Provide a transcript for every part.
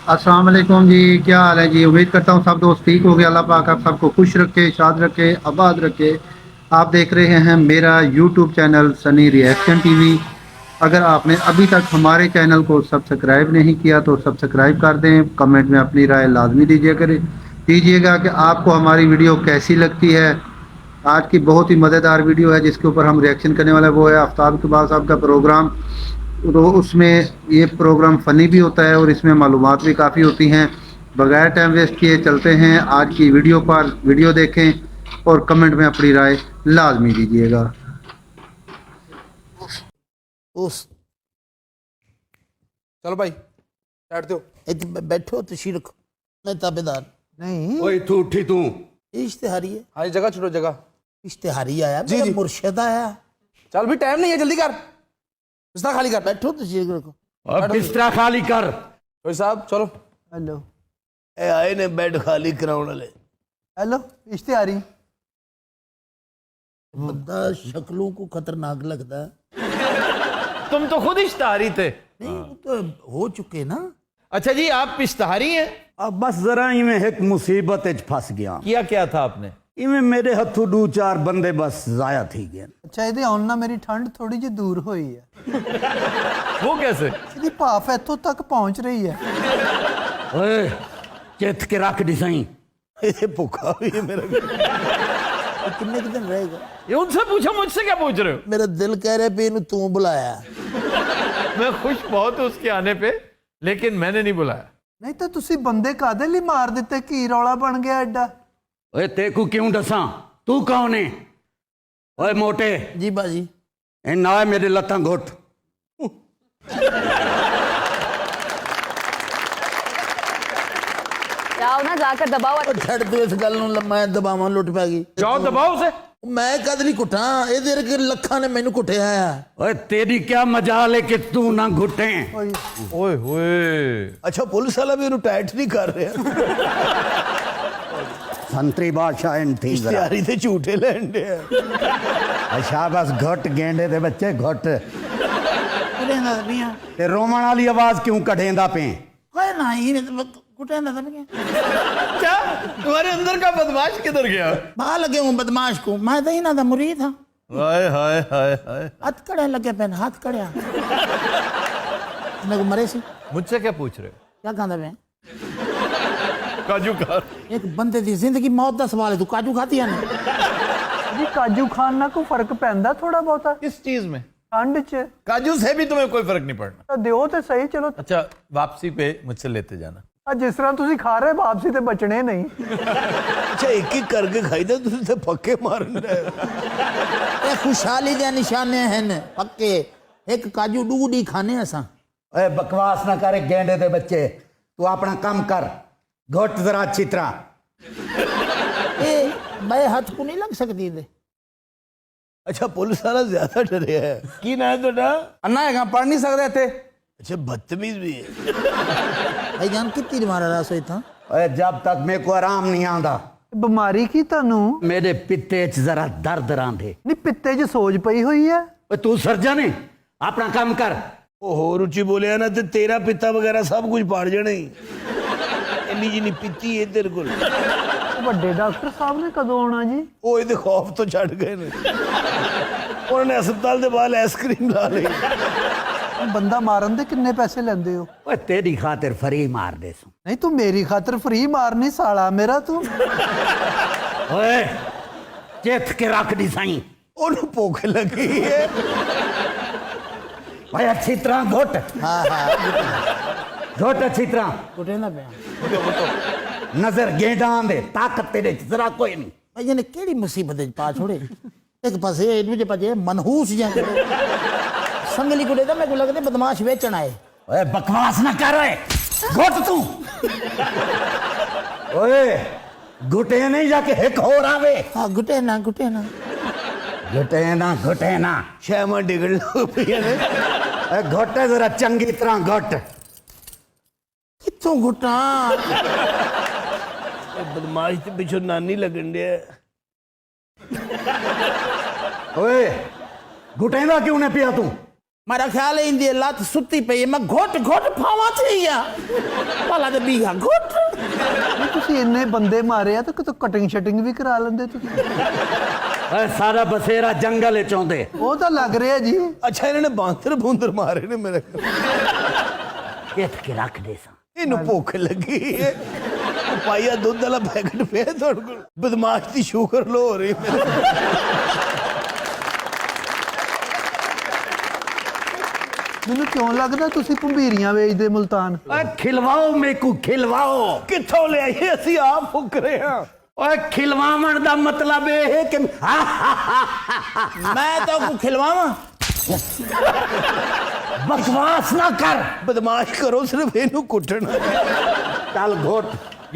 अस्सलाम वालेकुम जी। क्या हाल है जी? उम्मीद करता हूँ सब दोस्त ठीक हो गए। अल्लाह पाक आप सबको खुश रखे, शाद रखे, आबाद रखे। आप देख रहे हैं मेरा YouTube channel Sunny reaction TV. अगर आपने अभी तक हमारे चैनल को सब्सक्राइब नहीं किया तो सब्सक्राइब कर दें। कमेंट में अपनी राय लाजमी दीजिएगा कि आपको हमारी वीडियो कैसी लगती है। आज की बहुत ही मज़ेदार वीडियो है जिसके ऊपर हम रिएक्शन करने वाले, वो है आफ्ताब इकबाल साहब का प्रोग्राम। तो उसमें ये प्रोग्राम फ़नी भी होता है और इसमें मालूमात भी काफ़ी होती हैं। बगैर टाइम वेस्ट किए चलते हैं आज की वीडियो पर। वीडियो देखें और कमेंट में अपनी राय लाजमी दीजिएगा। उस चलो भाई बैठ दो। बैठो तशीर रखो, मैं ताबेदार नहीं। ओए तू उठी तू इश्तेहारी है, हाँ जगह छोड़ो जगह। इश्तेहारी आया जी, मेरा जी। मुर्शिद आया। चल भी टाइम नहीं है, जल्दी कर, बिस्तर खाली कर। बैठो तशीर रखो। और बिस्तरा खाली कर। भाई साहब चलो। हेलो, ए आए ने बेड खाली कराने वाले। हेलो इश्तेहारी। बंदा शक्लों को खतरनाक लगता है। तुम तो खुद इश्तहारी थे। नहीं वो तो हो चुके ना। अच्छा जी, आप इश्तहारी हैं? अब बस जरा इवें एक मुसीबत फस गया। किया क्या था आपने? इवें मेरे हथू दो चार बंदे बस जाया थी गए। अच्छा ਇਹਦੇ ਆਉਣ ਨਾਲ ਮੇਰੀ ਠੰਡ ਥੋੜੀ ਜਿਹੀ ਦੂਰ ਹੋਈ ਹੈ। वो कैसे? ਇਹਦੀ ਭਾਫ ਇੱਥੋਂ ਤੱਕ ਪਹੁੰਚ ਰਹੀ ਹੈ। ओए चित के रख दी सही। ये भूखा भी है मेरा। ये कितने के दिन रहेगा? ये उनसे पूछो, मुझसे क्या पूछ रहे हो? मेरा दिल कह रहा है भी इन्हें तू बुलाया। मैं खुश बहुत हूं उसके आने पे, लेकिन मैंने नहीं बुलाया। ਨਹੀਂ ਤਾਂ ਤੁਸੀਂ ਬੰਦੇ ਕਾਦੇ ਲਈ ਮਾਰ ਦਿੱਤੇ? ਕੀ ਰੌਲਾ ਬਣ ਗਿਆ ਐਡਾ? ओए तेकू क्यों दसा? तू कौन है? ओए मोटे जी बाजी। इन ना मेरे लत्तां घुट। जाओ ना जाकर दबाओ। और छड़ तू इस गल नूं मैं दबावां लुट पै गई। जाओ दबाओ उसे। मैं कद नहीं कुटा, ये देर के लखा ने मैनू कुटिया है। ओए तेरी क्या मजाल है कि तू ना घुटे। ओए होए, अच्छा पुलिस वाला भी उन्हें टाइट नहीं कर रहा। संतरी बादशाह इन थी जरा। इश्तेहारी ते झूठे लैंडे अच्छा बस घुट गेंडे दे बच्चे घुट। ते रोमन वाली आवाज क्यों कढेंदा पे? क्या तुम्हारे अंदर का बदमाश किधर गया? बाहर लगे हूँ बदमाश को, मैं तो ही ना था मुरीद था। हाय हाय हाय हाय। हाथ कड़े लगे पेन, हाथ कड़े मेरे को मरे सी। मुझसे क्या पूछ रहे हो? क्या कहता मैं? काजू का। एक बंदे दी जिंदगी मौत का सवाल है, तू काजू खाती है ना? ਜੀ ਕਾਜੂ ਖਾਣ ਨਾਲ ਕੋਈ ਫਰਕ ਪੈਂਦਾ ਥੋੜਾ ਬਹੁਤਾ किस चीज में? ਠੰਡ 'ਚ? काजू से भी तुम्हें कोई फर्क नहीं पड़ना। ਤਾਂ ਦਿਓ ਤੇ ਸਹੀ। ਚਲੋ अच्छा वापसी पे मुझसे लेते जाना। ਆ ਜਿਸ ਤਰ੍ਹਾਂ ਤੁਸੀਂ ਖਾ ਰਹੇ ਵਾਪਸੀ ਤੇ ਬਚਣੇ ਨਹੀਂ। अच्छा एक एक करके खाई दे, तुझे तो पक्के मारन रहे। खुशहाली दे निशाने हैं पक्के। एक काजू डूडी खाने असा। ओए बकवास ना करे गेंडे दे बच्चे। तू अपना काम कर। घुट जरा अच्छी तरह। ए मैं हाथ को नहीं लग सकती दे। अच्छा पुलिस वाला ज्यादा डरे है। की ना है तोड़ा? अन्ना है पढ़ नहीं सकते थे। अच्छा बदतमीज भी है। भाई जान कितनी मारा रहा सोई था? ओए जब तक मेरे को आराम नहीं आंदा ਬਿਮਾਰੀ ਕੀ ਤੁਹਾਨੂੰ? मेरे पित्ते च जरा दर्द रांधे। ਨਹੀਂ ਪਿੱਤੇ 'ਚ ਸੋਜ ਪਈ ਹੋਈ ਹੈ। ओए तू सर्जन है, अपना काम कर। ओहो रुचि बोलिया ना ते तेरा पिता वगैरह सब कुछ पाड़ जाना ही। इन्नी जिनी पीती है तेरे को। ਵੱਡੇ ਡਾਕਟਰ ਸਾਹਿਬ ਨੇ ਕਦੋਂ ਆਉਣਾ ਜੀ? ਉਹ ਇਹਦੇ ਖੌਫ ਤੋਂ ਛੱਡ ਗਏ ਨੇ। ਉਹਨਾਂ ਨੇ ਹਸਪਤਾਲ ਦੇ ਬਾਹਰ ਆਈਸਕ੍ਰੀਮ ਲਾ ਲਈ। ਬੰਦਾ ਮਾਰਨ ਦੇ ਕਿੰਨੇ ਪੈਸੇ ਲੈਂਦੇ ਹੋ? ओए तेरी खातिर फरी मार दे सू। ਨਹੀਂ ਤੂੰ ਮੇਰੀ ਖਾਤਰ ਫ੍ਰੀ ਮਾਰਨੀ ਸਾਲਾ ਮੇਰਾ ਤੂੰ। ओए चित के रख दी सही। ਉਹਨੂੰ ਭੁੱਖ ਲੱਗੀ ਹੈ। ओए अच्छी तरह घुट। ਹਾਂ ਹਾਂ घुट अच्छी तरह। ਕੁੱਟੇ ਨਾ ਪਿਆ। नजर गेंडा आंदे ताकत तेरे च जरा कोई नहीं। ਭਾਈ ਇਹਨੇ ਕਿਹੜੀ ਮੁਸੀਬਤ ਵਿੱਚ ਪਾ ਛੋੜੇ। ਇੱਕ ਪਾਸੇ ਇਹਨੂੰ ਜੇ ਭਜੇ ਮਨਹੂਸ ਜਾਂ ਕਰੇ ਸੰਗਲੀ ਕੁੜੇ ਦਾ ਮੈਨੂੰ ਲੱਗਦਾ ਬਦਮਾਸ਼ ਵੇਚਣ ਆਏ। ओए बकवास ना कर। ओए घुट तू। ओए घुटे नहीं जाके एक और आवे। ਹਾਂ ਗੁੱਟੇ ਨਾ घुटे ना ਸ਼ੈਮਾ ਡਿਗਣ ਲੱਗ ਪਈਆਂ ਨੇ। ओए घुट जरा चंगी तरह घुट। ਕਿੱਥੋਂ ਘੁੱਟਾਂ? ਬਦਮਾਸ਼ ਤੇ ਪਿੱਛੋਂ ਨਾਨੀ ਲੱਗਣ ਡਿਆ। ओए घुटेंदा क्यों ने पिया तू? मेरा ख्याल है इंदी लत सुती पई है, मैं घुट घुट फावा चाहिए भला ते बीघा घुट। ਨਹੀਂ ਤੁਸੀਂ ਇੰਨੇ ਬੰਦੇ ਮਾਰੇ ਆ ਤਾਂ ਕਿਤੋਂ ਕਟਿੰਗ ਸ਼ਟਿੰਗ ਵੀ ਕਰਾ ਲੈਂਦੇ ਤੁਸੀਂ। ਓਏ ਸਾਰਾ ਬਸੇਰਾ ਜੰਗਲ ਚ ਆਉਂਦੇ। ਉਹ ਤਾਂ ਲੱਗ ਰਿਹਾ ਜੀ। ਅੱਛਾ ਇਹਨਾਂ ਨੇ ਬਾਂਦਰ ਬੂੰਦਰ ਮਾਰੇ ਨੇ ਮੇਰੇ ਕਿੱਥ ਕੇ ਰੱਖਦੇ ਸਾਂ। ਇਹਨੂੰ ਭੁੱਖ ਲੱਗੀ ਹੈ ਪਾਈਆ ਦੁੱਧ ਵਾਲਾ ਪੈਕਟ ਪਿਆ ਤੁਹਾਡੇ ਕੋਲ ਬਦਮਾਸ਼ ਦੀ ਸ਼ੂਗਰ ਲੋ ਹੋ ਰਹੀ ਮੈਨੂੰ ਕਿਉਂ ਲੱਗਦਾ ਤੁਸੀਂ ਭੰਬੀਰੀਆਂ ਵੇਚਦੇ ਮੁਲਤਾਨ। ਓਏ ਖਿਲਵਾਓ ਮੇਕੂ ਖਿਲਵਾਓ। ਕਿੱਥੋਂ ਲਿਆਈਏ ਅਸੀਂ ਆਪ ਫੁੱਕ ਰਹੇ ਹਾਂ। ਓਏ ਖਿਲਵਾਵਣ ਦਾ ਮਤਲਬ ਇਹ ਹੈ ਕਿ मैं तो को खिलवावा ਬਕਵਾਸ ਨਾ ਕਰ। ਬਦਮਾਸ਼ ਕਰੋ ਸਿਰਫ ਇਹਨੂੰ ਕੁੱਟਣਾ। ਚੱਲ ਘੋਟ।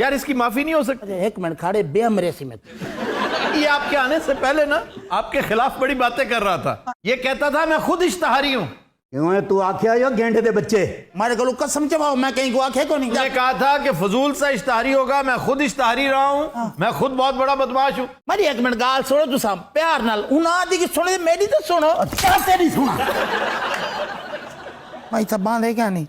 यार इसकी माफी नहीं हो सकती। एक मिनट खड़े बेअमरेसी में ये आपके आने से पहले ना आपके खिलाफ बड़ी बातें कर रहा था। ये कहता था मैं खुद इश्तहारी हूँ। क्यों है तू आख्या यो गेंडे दे बच्चे। मारे को कसम चबाओ मैं कहीं को आखे को नहीं मैंने कहा था कि फजूल सा इश्तहारी होगा, मैं खुद इश्तहारी रहा हूँ, मैं खुद बहुत बड़ा बदमाश हूँ। मारी एक मिनट गाल सुनो तुसा प्यार नाल उना दी की सुने मेरी तो सुनो क्या तेरी सुना। मैं सब बांधे क्या नहीं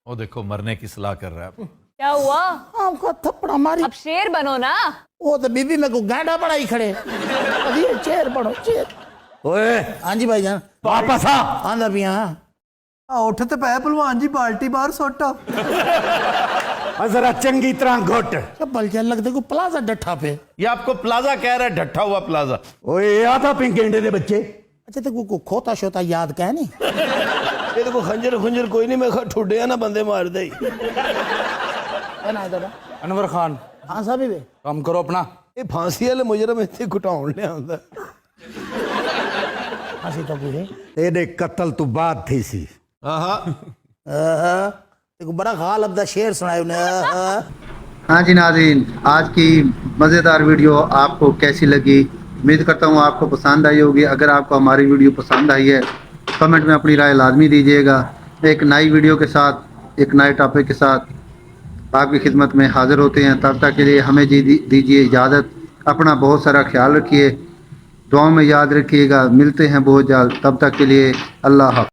वो देखो मरने की सलाह कर रहा है। क्या हुआ? आपका थप्पड़ मारी अब शेर बनो ना। वो तो बीबी मेरे को गांडा बड़ा ही खड़े अभी चेयर पड़ो चेयर। ओए हाँ जी भाईजान वापस आ। आंदा भी हाँ ਆ ਉੱਠ ਤੇ ਪੈ ਭਲਵਾਨ ਜੀ ਬਾਲਟੀ ਬਾਹਰ ਸੁੱਟ। और जरा चंगी तरह घोट। चप्पल चल लगते को प्लाजा डट्ठा पे। ये आपको प्लाजा कह रहा है, ढट्ठा हुआ प्लाजा। ओए आता पिंक गेंडे दे बच्चे। अच्छा तो को खोता शोता याद क्या नहीं ਇਹਦੇ ਕੋ ਖੰਜਰ ਖੁੰਜਰ ਕੋਈ ਨਹੀਂ ਮੈਂ ਖਾ ਠੁੱਡਿਆ ਨਾ ਬੰਦੇ ਮਾਰਦਾ ਹੀ। क्या नाम है तेरा अनवर खान हाँ साहब भी काम करो अपना। ਇਹ ਫਾਂਸੀ ਵਾਲੇ ਮੁਜਰਮ ਇੱਥੇ ਘਟਾਉਣ ਲਿਆਉਂਦਾ। हंसी तो पूरे तेरे कत्ल तू बात थी सी। देखो बड़ा गालब दा शेर सुनाए उन्हें। हाँ जी नाज़रीन, आज की मज़ेदार वीडियो आपको कैसी लगी? उम्मीद करता हूँ आपको पसंद आई होगी। अगर आपको हमारी वीडियो पसंद आई है कमेंट में अपनी राय लाजमी दीजिएगा। एक नई वीडियो के साथ एक नए टॉपिक के साथ आपकी खिदमत में हाज़िर होते हैं। तब तक के लिए हमें दीजिए इजाज़त। अपना बहुत सारा ख्याल रखिए, दुआओं में याद रखिएगा। मिलते हैं बहुत जल्द, तब तक के लिए अल्लाह हाफ़िज़।